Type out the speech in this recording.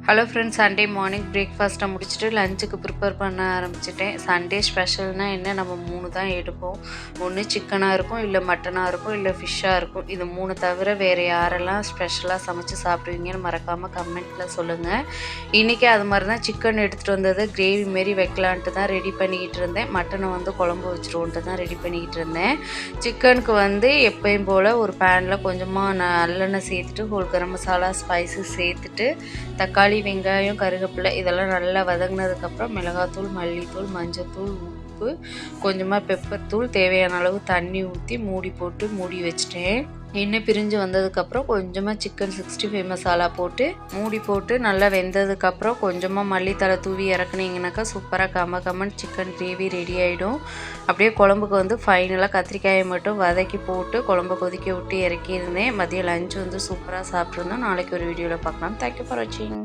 Hello friends, Sunday morning பிரேக்ஃபாஸ்ட்டை முடிச்சுட்டு லஞ்சுக்கு prepare பண்ண ஆரம்பிச்சிட்டேன். சண்டே ஸ்பெஷல்னால் என்ன, நம்ம 3 தான் எடுப்போம். ஒன்று சிக்கனாக இருக்கும், இல்லை மட்டனாக இருக்கும், இல்லை ஃபிஷ்ஷாக இருக்கும். இது 3 தவிர வேறு யாரெல்லாம் ஸ்பெஷலாக சமைச்சு சாப்பிடுவீங்கன்னு மறக்காமல் கமெண்ட்டில் சொல்லுங்கள். இன்றைக்கி அது மாதிரி தான் சிக்கன் எடுத்துகிட்டு வந்தது கிரேவி மாரி வைக்கலான்ட்டு தான் ரெடி பண்ணிக்கிட்டு இருந்தேன். மட்டனை வந்து குழம்பு வச்சுருவோன்ட்டு தான் ரெடி பண்ணிக்கிட்டு இருந்தேன். சிக்கனுக்கு வந்து எப்பயும் போல் ஒரு பேனில் கொஞ்சமாக நல்லெண்ணெய் சேர்த்துட்டு ஹோல் கரம் மசாலா ஸ்பைசஸ் சேர்த்துட்டு தக்காளி, வெங்காயம், கருவேப்பிலை இதெல்லாம் நல்லா வதங்கினதுக்கப்புறம் மிளகாத்தூள், மல்லித்தூள், மஞ்சத்தூள், உப்பு, கொஞ்சமாக பெப்பர் தூள், தேவையான அளவு தண்ணி ஊற்றி மூடி வச்சிட்டேன். எண்ணெய் பிரிஞ்சு வந்ததுக்கப்புறம் கொஞ்சமாக சிக்கன் 65 மசாலா போட்டு மூடி போட்டு நல்லா வெந்ததுக்கப்புறம் கொஞ்சமாக மல்லித்தலை தூவி இறக்குனீங்கனாக்கா சூப்பராக கம்மன் சிக்கன் கிரேவி ரெடி ஆகிடும். அப்படியே குழம்புக்கு வந்து ஃபைனலாக கத்திரிக்காயை மட்டும் வதக்கி போட்டு குழம்பு கொதிக்க விட்டு இறக்கியிருந்தேன். மதியம் லஞ்ச் வந்து சூப்பராக சாப்பிட்ருந்தோம். நாளைக்கு ஒரு வீடியோவில் பார்க்கலாம். தேங்க்யூ ஃபார் வாட்சிங்.